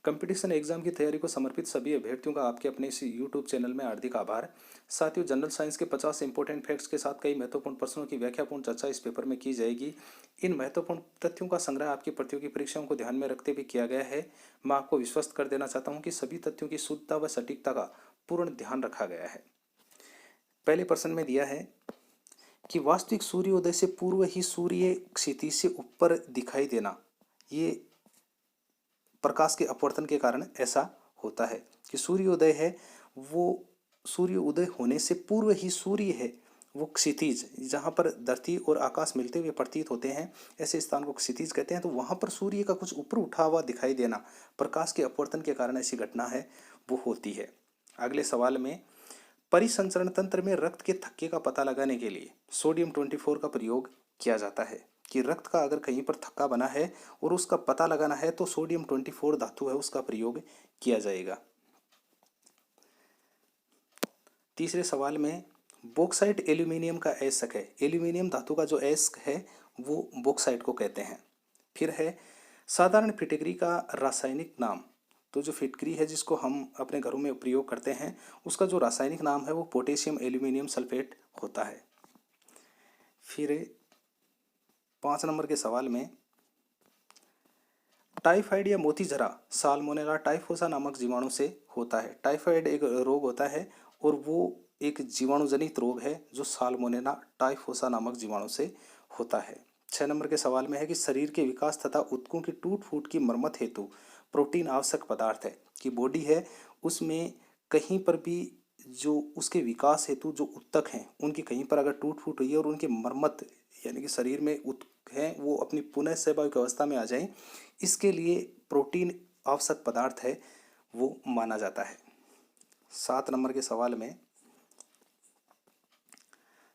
Competition exam की तैयारी को समर्पित सभी अभ्यर्थियों का आपके अपने इस यूट्यूब चैनल में हार्दिक आभार। साथियों, जनरल साइंस के 50 इंपॉर्टेंट फैक्ट्स के साथ कई महत्वपूर्ण प्रश्नों की व्याख्यापूर्ण चर्चा इस पेपर में की जाएगी। इन महत्वपूर्ण तथ्यों का संग्रह आपकी प्रतियोगी परीक्षाओं को ध्यान में रखते हुए किया गया है। मैं आपको विश्वस्त कर देना चाहता हूँ कि सभी तथ्यों की शुद्धता व सटीकता का पूर्ण ध्यान रखा गया है। पहले प्रश्न में दिया है कि वास्तविक सूर्योदय से पूर्व ही सूर्य क्षितिज से ऊपर दिखाई देना, ये प्रकाश के अपवर्तन के कारण ऐसा होता है कि सूर्योदय है वो सूर्य उदय होने से पूर्व ही सूर्य है वो क्षितिज, जहाँ पर धरती और आकाश मिलते हुए प्रतीत होते हैं, ऐसे स्थान को क्षितिज कहते हैं। तो वहाँ पर सूर्य का कुछ ऊपर उठा हुआ दिखाई देना प्रकाश के अपवर्तन के कारण ऐसी घटना है वो होती है। अगले सवाल में परिसंचरण तंत्र में रक्त के थक्के का पता लगाने के लिए सोडियम 24 का प्रयोग किया जाता है कि रक्त का अगर कहीं पर थक्का बना है और उसका पता लगाना है तो सोडियम 24 धातु है उसका प्रयोग किया जाएगा। तीसरे सवाल में बॉक्साइट एल्यूमिनियम का अयस्क है। एल्यूमिनियम धातु का जो अयस्क है वो बॉक्साइट को कहते हैं। फिर है साधारण फिटकरी का रासायनिक नाम। तो जो फिटकरी है जिसको हम अपने घरों में प्रयोग करते हैं उसका जो रासायनिक नाम है वो पोटेशियम एल्यूमिनियम सल्फेट होता है। फिर 5 नंबर के सवाल में टाइफाइड या मोतीझरा साल्मोनेला टाइफोसा नामक जीवाणु से होता है। टाइफाइड एक रोग होता है और वो एक जीवाणुजनित रोग है जो साल्मोनेला टाइफोसा नामक जीवाणु से होता है। 6 नंबर के सवाल में है कि शरीर के विकास तथा ऊतकों की टूट फूट की मरम्मत हेतु प्रोटीन आवश्यक पदार्थ है कि बॉडी है उसमें कहीं पर भी जो उसके विकास हेतु जो ऊतक हैं उनकी कहीं पर अगर टूट फूट हुई है और उनकी मरम्मत यानी कि शरीर में ऊतक हैं वो अपनी पुनः स्वाभाविक अवस्था में आ जाएं, इसके लिए प्रोटीन आवश्यक पदार्थ है वो माना जाता है। 7 नंबर के सवाल में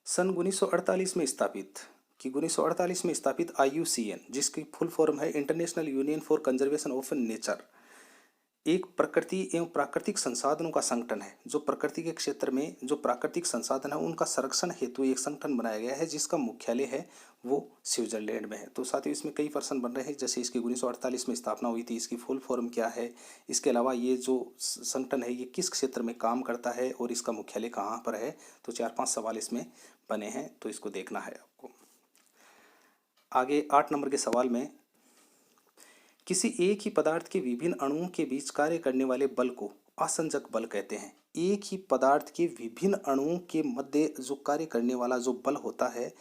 सन 1948 में स्थापित कि 1948 में स्थापित IUCN जिसकी फुल फॉर्म है international union for conservation of nature, एक प्रकृति एवं प्राकृतिक संसाधनों का संगठन है जो प्रकृति के क्षेत्र में जो प्राकृतिक संसाधन है उनका संरक्षण हेतु एक संगठन बनाया गया है जिसका मुख्यालय है वो स्विट्जरलैंड में है। तो साथियों इसमें कई प्रश्न बन रहे हैं, जैसे इसकी 1948 में स्थापना हुई थी, इसकी फुल फॉर्म क्या है, इसके अलावा ये जो संगठन है ये किस क्षेत्र में काम करता है और इसका मुख्यालय कहाँ पर है। तो 4-5 सवाल इसमें बने हैं तो इसको देखना है आपको। आगे 8 नंबर के सवाल में किसी एक ही पदार्थ के विभिन्न अणुओं के बीच कार्य करने वाले बल को असंजक बल कहते हैं। एक ही पदार्थ के विभिन्न अणुओं के मध्य जो कार्य करने वाला जो बल होता है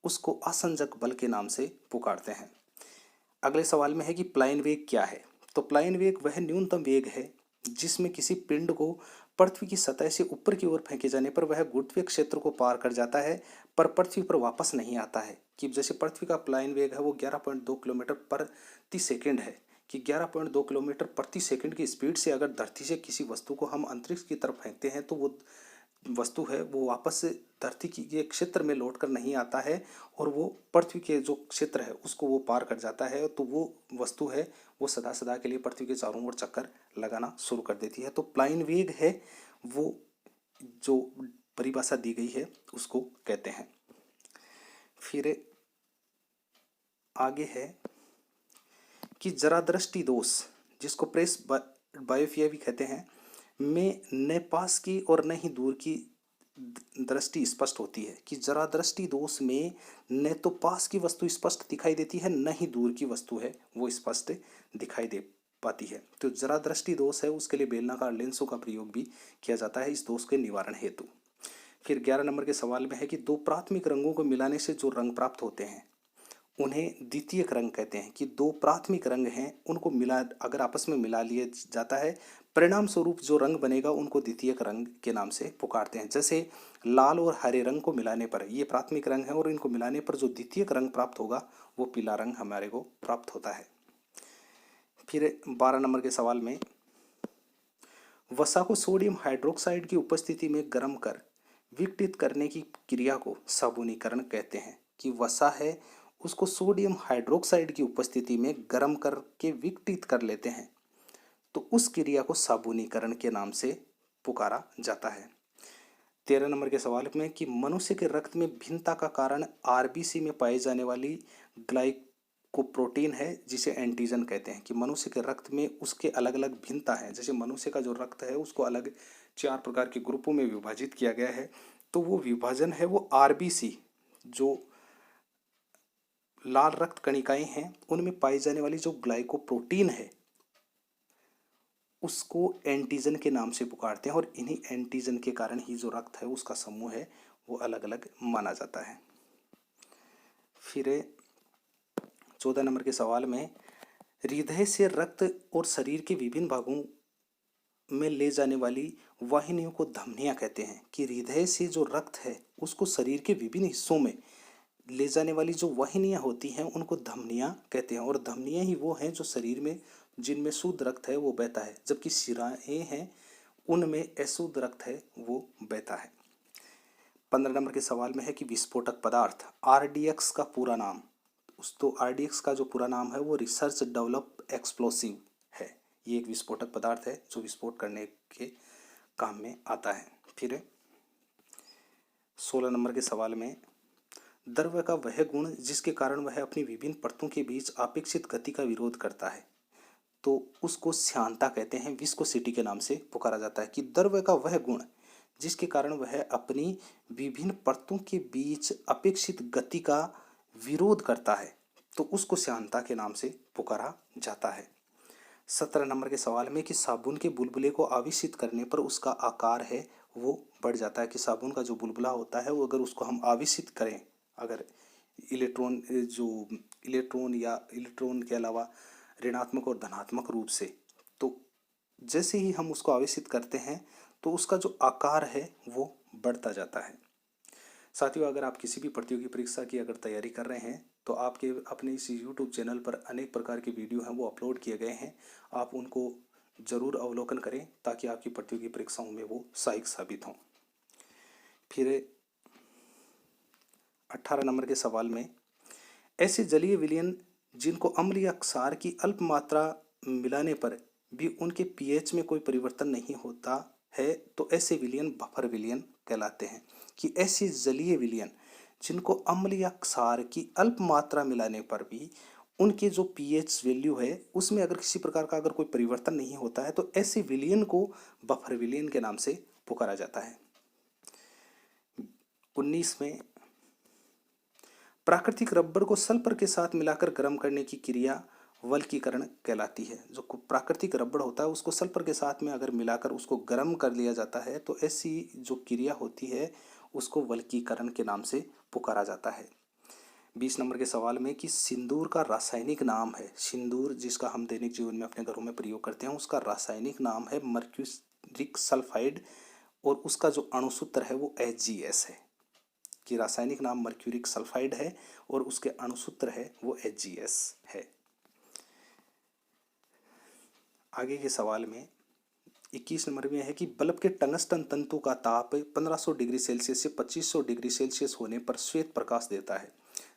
उसको असंजक बल के नाम से पुकारते हैं। अगले सवाल में है कि प्लायन वेग क्या है। तो प्लायन वेग वह न्यूनतम वेग है जिसमें किसी पिंड को पृथ्वी की सतह से ऊपर की ओर फेंके जाने पर वह गुरुत्वीय क्षेत्र को पार कर जाता है पर पृथ्वी पर वापस नहीं आता है। कि जैसे पृथ्वी का प्लायन वेग है वो 11.2 किलोमीटर प्रति सेकंड है कि 11.2 किलोमीटर प्रति सेकंड की स्पीड से अगर धरती से किसी वस्तु को हम अंतरिक्ष की तरफ फेंकते हैं तो वो वस्तु है वो वापस धरती के क्षेत्र में लौट कर नहीं आता है और वो पृथ्वी के जो क्षेत्र है उसको वो पार कर जाता है। तो वो वस्तु है वो सदा सदा के लिए पृथ्वी के चारों ओर चक्कर लगाना शुरू कर देती है। तो प्लाइन वेग है वो जो परिभाषा दी गई है उसको कहते हैं। फिर आगे है कि जरा दृष्टि दोष जिसको प्रेस बायोफिया भी कहते हैं में न पास की और न ही दूर की दृष्टि स्पष्ट होती है। कि जरा दृष्टि दोष में न तो पास की वस्तु स्पष्ट दिखाई देती है न ही दूर की वस्तु है वो स्पष्ट दिखाई दे पाती है। तो जरा दृष्टि दोष है उसके लिए बेलनाकार लेंसों का प्रयोग भी किया जाता है इस दोष के निवारण हेतु। फिर 11 नंबर के सवाल में है कि दो प्राथमिक रंगों को मिलाने से जो रंग प्राप्त होते हैं उन्हें द्वितीयक रंग कहते हैं। कि दो प्राथमिक रंग हैं उनको मिला अगर आपस में मिला लिया जाता है परिणाम स्वरूप जो रंग बनेगा उनको द्वितीयक रंग के नाम से पुकारते हैं। जैसे लाल और हरे रंग को मिलाने पर ये प्राथमिक रंग है और इनको मिलाने पर जो द्वितीयक रंग प्राप्त होगा वो पीला रंग हमारे को प्राप्त होता है। फिर 12 नंबर के सवाल में वसा को सोडियम हाइड्रोक्साइड की उपस्थिति में गर्म कर विघटित करने की क्रिया को साबुनीकरण कहते हैं। कि वसा है उसको सोडियम हाइड्रोक्साइड की उपस्थिति में गर्म करके विघटित कर लेते हैं तो उस क्रिया को साबुनीकरण के नाम से पुकारा जाता है। 13 नंबर के सवाल में कि मनुष्य के रक्त में भिन्नता का कारण आरबीसी में पाई जाने वाली ग्लाइकोप्रोटीन है जिसे एंटीजन कहते हैं, कि मनुष्य के रक्त में उसके अलग अलग भिन्नता है। जैसे मनुष्य का जो रक्त है उसको अलग 4 प्रकार के ग्रुपों में विभाजित किया गया है, तो वो विभाजन है वो आरबीसी, जो लाल रक्त कणिकाएं हैं, उनमें पाई जाने वाली जो ग्लाइकोप्रोटीन है उसको एंटीजन के नाम से पुकारते हैं, और इन्हीं एंटीजन के कारण ही जो रक्त है उसका समूह है वो अलग अलग माना जाता है। फिर 14 नंबर के सवाल में, हृदय से रक्त और शरीर के विभिन्न भागों में ले जाने वाली वाहिनियों को धमनियां कहते हैं, कि हृदय से जो रक्त है उसको शरीर के विभिन्न हिस्सों में ले जाने वाली जो वाहिनियां होती हैं उनको धमनियां कहते हैं, और धमनियां ही वो हैं जो शरीर में जिनमें शुद्ध रक्त है वो बहता है, जबकि शिराएं हैं उनमें अशुद्ध रक्त है वो बहता है। 15 नंबर के सवाल में है कि विस्फोटक पदार्थ आरडीएक्स का पूरा नाम, तो आरडीएक्स का जो पूरा नाम है वो रिसर्च डेवलप एक्सप्लोसिव है। ये एक विस्फोटक पदार्थ है जो विस्फोट करने के काम में आता है। फिर 16 नंबर के सवाल में, द्रव्य का वह गुण जिसके कारण वह अपनी विभिन्न परतों के बीच अपेक्षित गति का विरोध करता है, तो उसको श्यानता कहते हैं, विस्कोसिटी के नाम से पुकारा जाता है। कि द्रव्य का वह गुण जिसके कारण वह अपनी विभिन्न परतों के बीच अपेक्षित गति का विरोध करता है, तो उसको श्यानता के नाम से पुकारा जाता है। 17 नंबर के सवाल में, कि साबुन के बुलबुले को आवेशित करने पर उसका आकार है वो बढ़ जाता है, कि साबुन का जो बुलबुला होता है वो अगर उसको हम आवेशित करें, अगर इलेक्ट्रॉन या इलेक्ट्रॉन के अलावा ऋणात्मक और धनात्मक रूप से, तो जैसे ही हम उसको आवेशित करते हैं तो उसका जो आकार है वो बढ़ता जाता है। साथियों, अगर आप किसी भी प्रतियोगी परीक्षा की अगर तैयारी कर रहे हैं तो आपके अपने इस यूट्यूब चैनल पर अनेक प्रकार के वीडियो हैं वो अपलोड किए गए हैं, आप उनको ज़रूर अवलोकन करें ताकि आपकी प्रतियोगी परीक्षाओं में वो सहायक साबित हों। फिर 18 नंबर के सवाल में, ऐसे जलीय विलयन जिनको अम्ल या क्षार की अल्प मात्रा मिलाने पर भी उनके पीएच में कोई परिवर्तन नहीं होता है, तो ऐसे विलयन बफर विलयन कहलाते हैं। कि ऐसे जलीय विलयन जिनको अम्ल या क्षार की अल्प मात्रा मिलाने पर भी उनके जो पीएच वैल्यू है उसमें अगर किसी प्रकार का अगर कोई परिवर्तन नहीं होता है, तो ऐसे विलयन को बफर विलयन के नाम से पुकारा जाता है। 19 में, प्राकृतिक रबर को सल्फर के साथ मिलाकर गर्म करने की क्रिया वल्कीकरण कहलाती है। जो प्राकृतिक रबर होता है उसको सल्फर के साथ में अगर मिलाकर उसको गर्म कर लिया जाता है, तो ऐसी जो क्रिया होती है उसको वल्कीकरण के नाम से पुकारा जाता है। 20 नंबर के सवाल में, कि सिंदूर का रासायनिक नाम है, सिंदूर जिसका हम दैनिक जीवन में अपने घरों में प्रयोग करते हैं उसका रासायनिक नाम है मर्क्यूरिक सल्फाइड, और उसका जो अणुसूत्र है वो HgS है। कि रासायनिक नाम मर्क्यूरिक सल्फाइड है और उसके अणुसूत्र है वो HgS है। आगे के सवाल में 21 नंबर में है कि बल्ब के टंगस्टन तंतु का ताप 1500 डिग्री सेल्सियस से 2500 डिग्री सेल्सियस होने पर श्वेत प्रकाश देता है,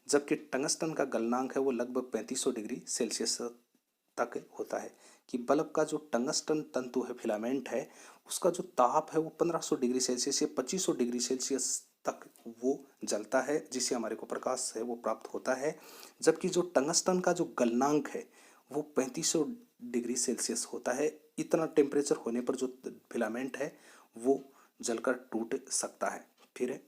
जबकि टंगस्टन का गलनांक है वो लगभग 3500 डिग्री सेल्सियस तक होता है। कि बल्ब का जो टंगस्टन तंतु है, फिलामेंट है, उसका जो ताप है वो 1500 डिग्री सेल्सियस से 2500 डिग्री सेल्सियस तक वो जलता है, जिससे हमारे को प्रकाश है वो प्राप्त होता है। जबकि जो टंगस्टन का जो गलनांक है वो 3500 डिग्री सेल्सियस होता है। इतना टेम्परेचर होने पर जो फिलामेंट है वो जलकर टूट सकता है। फिर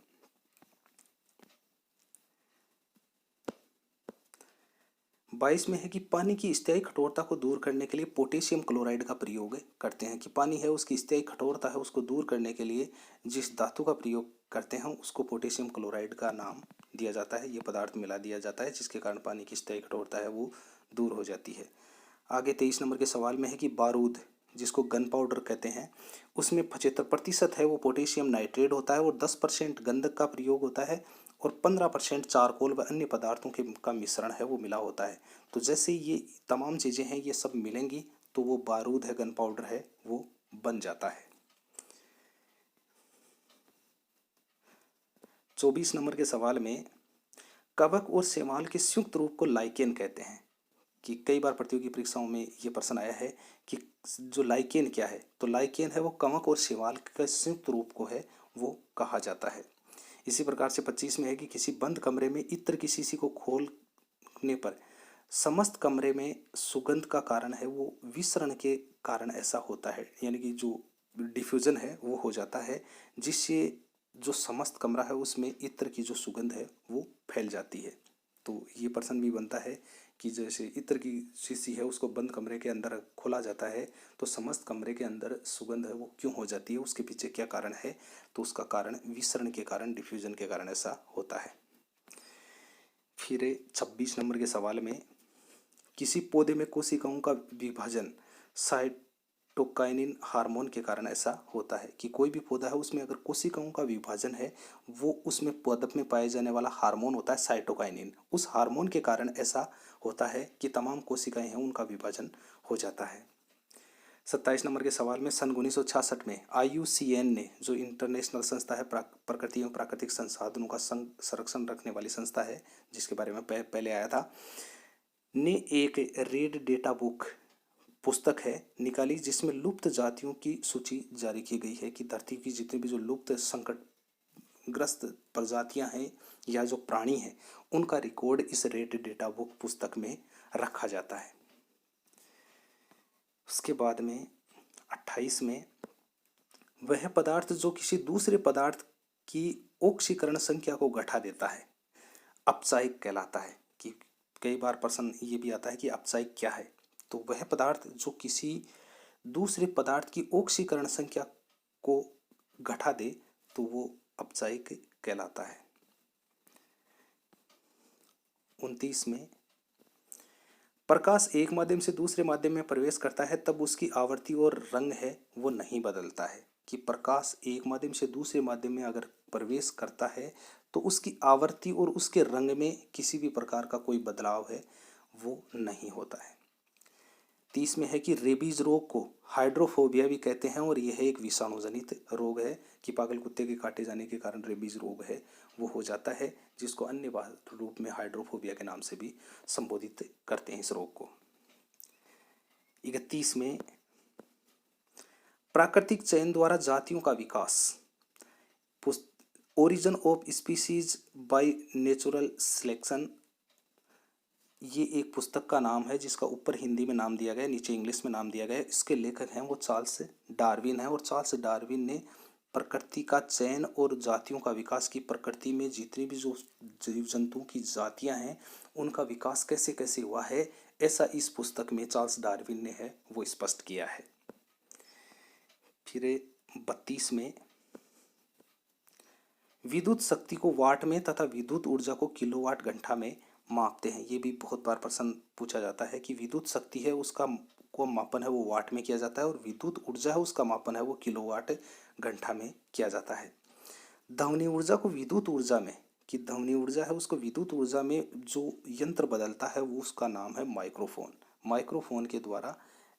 22 में है कि पानी की स्थायी कठोरता को दूर करने के लिए पोटेशियम क्लोराइड का प्रयोग करते हैं। कि पानी है उसकी स्थायी कठोरता है उसको दूर करने के लिए जिस धातु का प्रयोग करते हैं उसको पोटेशियम क्लोराइड का नाम दिया जाता है। ये पदार्थ मिला दिया जाता है जिसके कारण पानी की स्थायी कठोरता है वो दूर हो जाती है। आगे 23 नंबर के सवाल में है कि बारूद जिसको गन पाउडर कहते हैं उसमें 75% है वो पोटेशियम नाइट्रेट होता है, और 10% गंधक का प्रयोग होता है, और 15% चारकोल व अन्य पदार्थों के का मिश्रण है वो मिला होता है। तो जैसे ये तमाम चीज़ें हैं ये सब मिलेंगी तो वो बारूद है, गन पाउडर है वो बन जाता है। 24 नंबर के सवाल में, कवक और शैवाल के संयुक्त रूप को लाइकेन कहते हैं। कि कई बार प्रतियोगी परीक्षाओं में ये प्रश्न आया है कि जो लाइकेन क्या है, तो लाइकेन है वो कवक और शैवाल के संयुक्त रूप को है वो कहा जाता है। इसी प्रकार से 25 में है कि किसी बंद कमरे में इत्र की शीशी को खोलने पर समस्त कमरे में सुगंध का कारण है वो विसरण के कारण ऐसा होता है, यानी कि जो डिफ्यूजन है वो हो जाता है, जिससे जो समस्त कमरा है उसमें इत्र की जो सुगंध है वो फैल जाती है। तो ये प्रश्न भी बनता है कि जैसे इत्र की शीशी है उसको बंद कमरे के अंदर खोला जाता है तो समस्त कमरे के अंदर सुगंध है वो क्यों हो जाती है, उसके पीछे क्या कारण है? तो उसका कारण विसरण के कारण, डिफ्यूजन के कारण ऐसा होता है। फिर 26 नंबर के सवाल में, किसी पौधे में कोशिकाओं का विभाजन साइटोकाइनिन हार्मोन के कारण ऐसा होता है कि कोई भी पौधा है उसमें अगर कोशिकाओं का विभाजन है, वो उसमें पादप में पाए जाने वाला हार्मोन होता है साइटोकाइनिन, उस हार्मोन के कारण ऐसा होता है कि तमाम कोशिकाएं हैं उनका विभाजन हो जाता है। 27 नंबर के सवाल में, सन 1966 में IUCN ने, जो इंटरनेशनल संस्था है प्रकृति एवं प्राकृतिक संसाधनों का संरक्षण रखने वाली संस्था है, जिसके बारे में पहले आया था, ने एक रेड डेटा बुक पुस्तक है निकाली जिसमें लुप्त जातियों की सूची जारी की गई है कि धरती की जितनी भी जो लुप्त संकटग्रस्त प्रजातियां हैं या जो प्राणी हैं उनका रिकॉर्ड इस रेड डेटा बुक पुस्तक में रखा जाता है। उसके बाद में 28 में, वह पदार्थ जो किसी दूसरे पदार्थ की ऑक्सीकरण संख्या को घटा देता है अपचायक कहलाता है। कि कई बार प्रश्न ये भी आता है कि अपचायक क्या है, तो वह पदार्थ जो किसी दूसरे पदार्थ की ऑक्सीकरण संख्या को घटा दे तो वो अपचायक कहलाता है। 29 में, प्रकाश एक माध्यम से दूसरे माध्यम में प्रवेश करता है तब उसकी आवृत्ति और रंग है वो नहीं बदलता है। कि प्रकाश एक माध्यम से दूसरे माध्यम में अगर प्रवेश करता है तो उसकी आवृत्ति और उसके रंग में किसी भी प्रकार का कोई बदलाव है वो नहीं होता है। 30 में है कि रेबीज रोग को हाइड्रोफोबिया भी कहते हैं और यह एक विषाणु जनित रोग है कि पागल कुत्ते के काटे जाने के कारण रेबीज रोग है वो हो जाता है, जिसको अन्य रूप में हाइड्रोफोबिया के नाम से भी संबोधित करते हैं इस रोग को। 31 में, प्राकृतिक चयन द्वारा जातियों का विकास, origin of species by natural selection, ये एक पुस्तक का नाम है जिसका ऊपर हिंदी में नाम दिया गया है, नीचे इंग्लिश में नाम दिया गया है। इसके लेखक हैं वो चार्ल्स डार्विन है और चार्ल्स डार्विन ने प्रकृति का चयन और जातियों का विकास की प्रकृति में जितनी भी जो जीव जंतुओं की जातियां हैं उनका विकास कैसे कैसे हुआ है ऐसा इस पुस्तक में चार्ल्स डार्विन ने है वो स्पष्ट किया है। फिर 32 में, विद्युत शक्ति को वाट में तथा विद्युत ऊर्जा को किलोवाट घंटा में मापते हैं। ये भी बहुत बार प्रश्न पूछा जाता है कि विद्युत शक्ति है उसका को मापन है वो वाट में किया जाता है और विद्युत ऊर्जा है उसका मापन है वो किलोवाट घंटा में किया जाता है। ध्वनि ऊर्जा को विद्युत ऊर्जा में, कि ध्वनि ऊर्जा है उसको विद्युत ऊर्जा में जो यंत्र बदलता है वो उसका नाम है माइक्रोफोन। माइक्रोफोन के द्वारा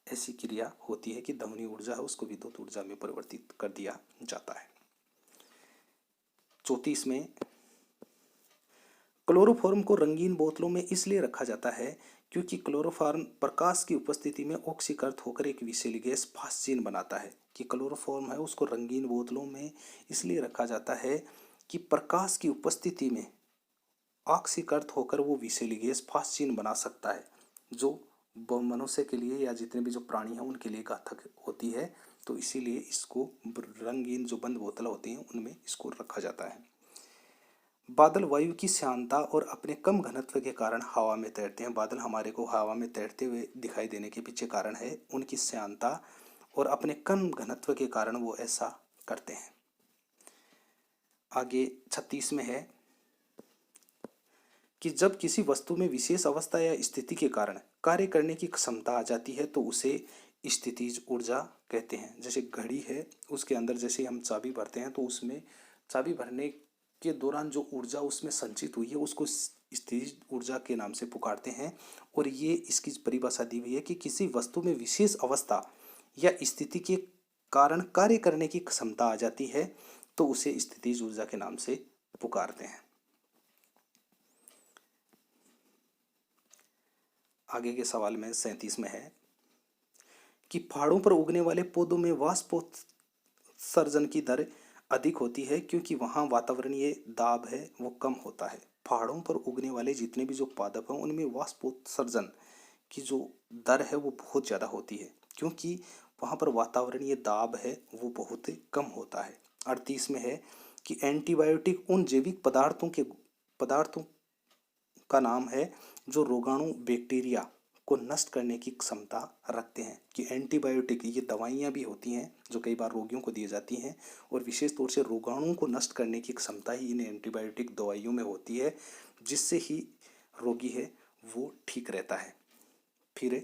ऐसी क्रिया होती है कि ध्वनि ऊर्जा है उसको विद्युत ऊर्जा में परिवर्तित कर दिया जाता है। 34 में, क्लोरोफॉर्म को रंगीन बोतलों में इसलिए रखा जाता है क्योंकि क्लोरोफॉर्म प्रकाश की उपस्थिति में ऑक्सीकृत होकर एक विषैली गैस फास्जीन बनाता है। कि क्लोरोफॉर्म है उसको रंगीन बोतलों में इसलिए रखा जाता है कि प्रकाश की उपस्थिति में ऑक्सीकृत होकर वो विषैली गैस फास्जीन बना सकता है, जो मनुष्य के लिए या जितने भी जो प्राणी हैं उनके लिए घातक होती है। तो इसीलिए इसको रंगीन जो बंद बोतल होती हैं उनमें इसको रखा जाता है। बादल वायु की श्यानता और अपने कम घनत्व के कारण हवा में तैरते हैं। बादल हमारे को हवा में तैरते हुए दिखाई देने के पीछे कारण है उनकी श्यानता और अपने कम घनत्व के कारण वो ऐसा करते हैं। आगे 36 में है कि जब किसी वस्तु में विशेष अवस्था या स्थिति के कारण कार्य करने की क्षमता आ जाती है तो उसे स्थितिज ऊर्जा कहते हैं। जैसे घड़ी है उसके अंदर जैसे हम चाबी भरते हैं तो उसमें चाबी भरने के दौरान जो ऊर्जा उसमें संचित हुई है उसको स्थितिज ऊर्जा के नाम से पुकारते हैं। और ये इसकी परिभाषा दी हुई है कि किसी वस्तु में विशेष अवस्था या स्थिति के कारण कार्य करने की क्षमता आ जाती है तो उसे स्थितिज ऊर्जा के नाम से पुकारते हैं। आगे के सवाल में 37 में है कि पहाड़ों पर उगने वाले पौधों में वाष्पोत्सर्जन की दर अधिक होती है क्योंकि वहाँ वातावरणीय दाब है वो कम होता है। पहाड़ों पर उगने वाले जितने भी जो पादप हैं उनमें वाष्पोत्सर्जन की जो दर है वो बहुत ज़्यादा होती है, क्योंकि वहाँ पर वातावरणीय दाब है वो बहुत कम होता है। 38 में है कि एंटीबायोटिक उन जैविक पदार्थों का नाम है जो रोगाणु बैक्टीरिया को नष्ट करने की क्षमता रखते हैं। कि एंटीबायोटिक ये दवाइयाँ भी होती हैं जो कई बार रोगियों को दी जाती हैं, और विशेष तौर से रोगाणुओं को नष्ट करने की क्षमता ही इन एंटीबायोटिक दवाइयों में होती है, जिससे ही रोगी है वो ठीक रहता है। फिर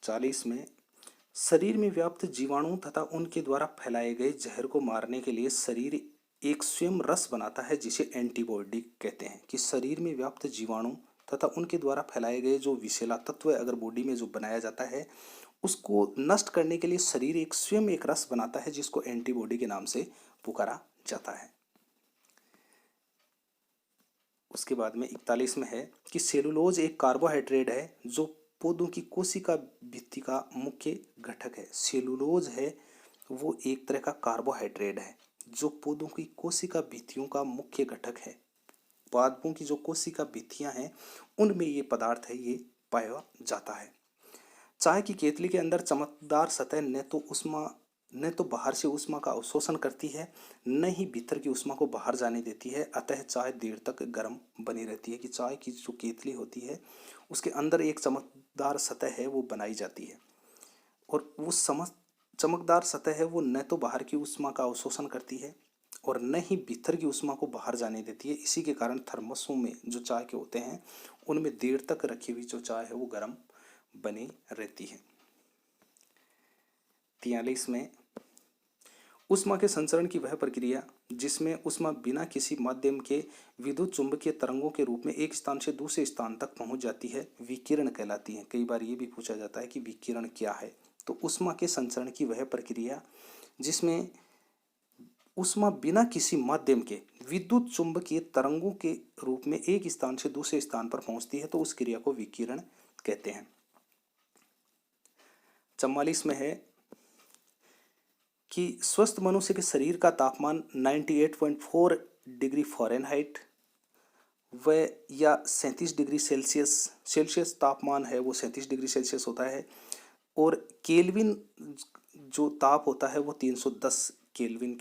40 में शरीर में व्याप्त जीवाणु तथा उनके द्वारा फैलाए गए जहर को मारने के लिए शरीर एक स्वयं रस बनाता है जिसे एंटीबॉडी कहते हैं। कि शरीर में व्याप्त जीवाणु तथा उनके द्वारा फैलाए गए जो विषैला तत्व अगर बॉडी में जो बनाया जाता है उसको नष्ट करने के लिए शरीर एक स्वयं एक रस बनाता है जिसको एंटीबॉडी के नाम से पुकारा जाता है। उसके बाद में 41 में है कि सेलुलोज एक कार्बोहाइड्रेट है जो पौधों की कोशिका भित्ति का मुख्य घटक है। सेलुलोज है वो एक तरह का कार्बोहाइड्रेट है जो पौधों की कोशिका भित्तियों का मुख्य घटक है। पादपों की जो कोशिका भित्तियां हैं उनमें ये पदार्थ है ये पाया जाता है। चाय की केतली के अंदर चमकदार सतह न तो बाहर से ऊष्मा का अवशोषण करती है न ही भीतर की ऊष्मा को बाहर जाने देती है, अतः चाय देर तक गर्म बनी रहती है। कि चाय की जो केतली होती है उसके अंदर एक चमकदार सतह है वो बनाई जाती है, और वो चमकदार सतह है वो न तो बाहर की ऊष्मा का अवशोषण करती है और न ही भीतर की ऊष्मा को बाहर जाने देती है। इसी के कारण थर्मसों में जो चाय के होते हैं उनमें देर तक रखी हुई जो चाय है वो गर्म बनी रहती है। 43 में ऊष्मा के संचरण की वह प्रक्रिया जिसमें ऊष्मा बिना किसी माध्यम के विद्युत चुंबकीय तरंगों के रूप में एक स्थान से दूसरे स्थान तक पहुंच जाती है विकिरण कहलाती है। कई बार ये भी पूछा जाता है कि विकिरण क्या है। तो ऊष्मा के संचरण की वह प्रक्रिया जिसमें ऊष्मा बिना किसी माध्यम के विद्युत चुंबकीय तरंगों के रूप में एक स्थान से दूसरे स्थान पर पहुंचती है तो उस क्रिया को विकिरण कहते हैं। 44 में है कि स्वस्थ मनुष्य के शरीर का तापमान 98.4 डिग्री फ़ारेनहाइट व या 37 डिग्री सेल्सियस तापमान है वो 37 डिग्री सेल्सियस होता है, और केल्विन जो ताप होता है वो 310 केल्विन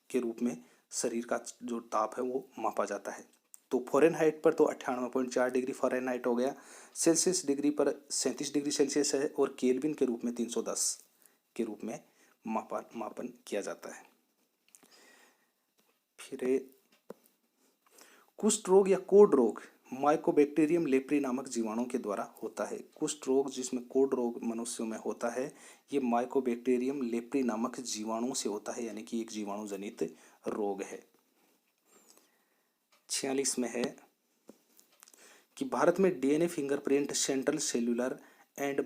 के रूप में शरीर का जो ताप है वो मापा जाता है। तो फ़ारेनहाइट पर तो 98.4 डिग्री फ़ारेनहाइट हो गया, सेल्सियस डिग्री पर 37 डिग्री सेल्सियस है, और केल्विन के रूप में 310 के रूप में मापन किया जाता है। फिर कुष्ठ रोग या कोढ़ रोग माइकोबैक्टीरियम लेप्री नामक जीवाणु के द्वारा होता है। कुष्ठ रोग जिसमें कोढ़ रोग मनुष्यों में होता है ये माइकोबैक्टीरियम लेप्री नामक जीवाणु से होता है, यानी कि एक जीवाणु जनित रोग है। 46 में है कि भारत में DNA fingerprint central cellular and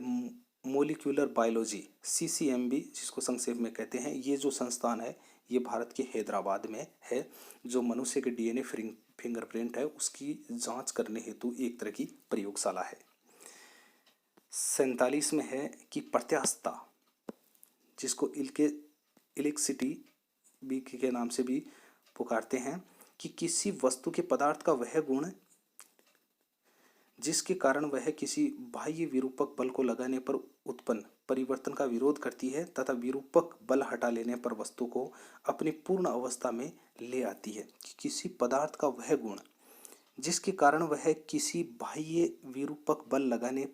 molecular biology CCMB जिसको संक्षेप में कहते हैं, ये जो संस्थान है ये भारत के हैदराबाद में है जो मनुष्य के डीएनए फिंगरप्रिंट है उसकी जांच करने हेतु एक तरह की प्रयोगशाला है। 47 में है कि प्रत्यास्थता जिसको इलेक्ट्रिसिटी भी के नाम से भी पुकारते हैं कि किसी वस्तु के पदार्थ का वह गुण जिसके कारण वह किसी बाह्य विरूपक बल को लगाने पर उत्पन्न परिवर्तन का विरोध करती है तथा विरूपक बल हटा लेने पर वस्तु को अपनी पूर्ण अवस्था में ले आती है। कि किसी पदार्थ का वह गुण जिसके कारण वह किसी बाह्य विरूपक बल लगाने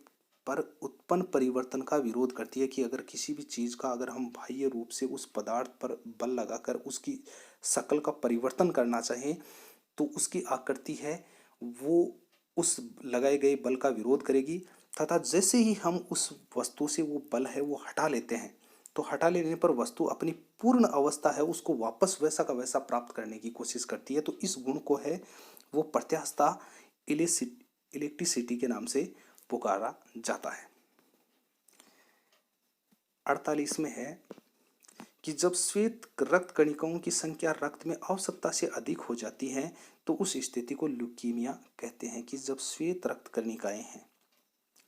पर उत्पन्न परिवर्तन का विरोध करती है। कि अगर किसी भी चीज़ का अगर हम बाह्य रूप से उस पदार्थ पर बल लगाकर उसकी शकल का परिवर्तन करना चाहें तो उसकी आकृति है वो उस लगाए गए बल का विरोध करेगी, तथा जैसे ही हम उस वस्तु से वो बल है वो हटा लेते हैं तो हटा लेने पर वस्तु अपनी पूर्ण अवस्था है उसको वापस वैसा का वैसा प्राप्त करने की कोशिश करती है। तो इस गुण को है वो प्रत्यास्थता इलेक्ट्रिसिटी के नाम से पुकारा जाता है। 48 में है कि जब श्वेत रक्त कणिकाओं की संख्या रक्त में आवश्यकता से अधिक हो जाती है तो उस स्थिति को ल्यूकीमिया कहते हैं। कि जब श्वेत रक्त कणिकाएं हैं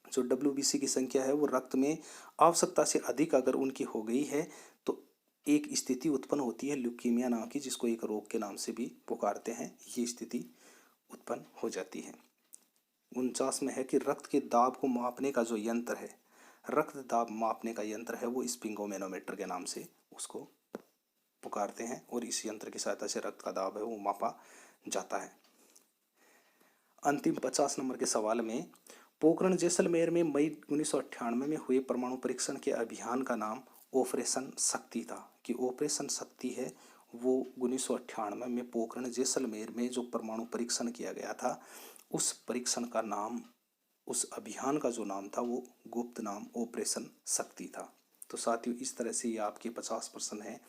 जो WBC की संख्या है वो रक्त में आवश्यकता से अधिक अगर उनकी हो गई है तो एक स्थिति उत्पन्न होती है ल्यूकीमिया नाम की, जिसको एक रोग के नाम से भी पुकारते हैं। ये स्थिति उत्पन्न हो जाती है। 49 में है कि रक्त के दाब को मापने का जो यंत्र है, रक्त दाब मापने का यंत्र है, वो स्पिंगोमेनोमीटर के नाम से उसको पुकारते हैं और इस यंत्र की सहायता से रक्त का दाब है वो मापा जाता है। अंतिम 50 नंबर के सवाल में, पोखरण जैसलमेर में मई 1998 में हुए परमाणु परीक्षण के अभियान का नाम ऑपरेशन शक्ति था। कि ऑपरेशन शक्ति है वो 1998 में पोखरण जैसलमेर में जो परमाणु परीक्षण किया गया था, उस परीक्षण का नाम, उस अभियान का जो नाम था वो गुप्त नाम ऑपरेशन शक्ति था। तो साथियों, इस तरह से ये आपके 50 प्रश्न हैं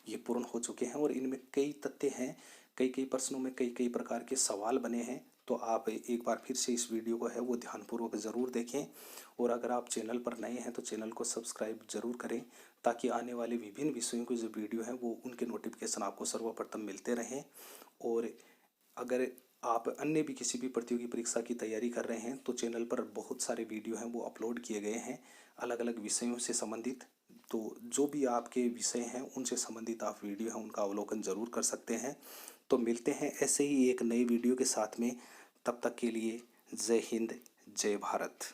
ये पूर्ण हो चुके हैं और इनमें कई तथ्य हैं, कई कई प्रश्नों में कई कई प्रकार के सवाल बने हैं। तो आप एक बार फिर से इस वीडियो को है वो ध्यानपूर्वक ज़रूर देखें और अगर आप चैनल पर नए हैं तो चैनल को सब्सक्राइब जरूर करें, ताकि आने वाले विभिन्न विषयों के जो वीडियो हैं वो उनके नोटिफिकेशन आपको सर्वप्रथम मिलते रहें। और अगर आप अन्य भी किसी भी प्रतियोगी परीक्षा की तैयारी कर रहे हैं तो चैनल पर बहुत सारे वीडियो हैं वो अपलोड किए गए हैं अलग अलग विषयों से संबंधित। तो जो भी आपके विषय हैं उनसे संबंधित आप वीडियो हैं उनका अवलोकन ज़रूर कर सकते हैं। तो मिलते हैं ऐसे ही एक नई वीडियो के साथ में, तब तक के लिए जय हिंद, जय भारत।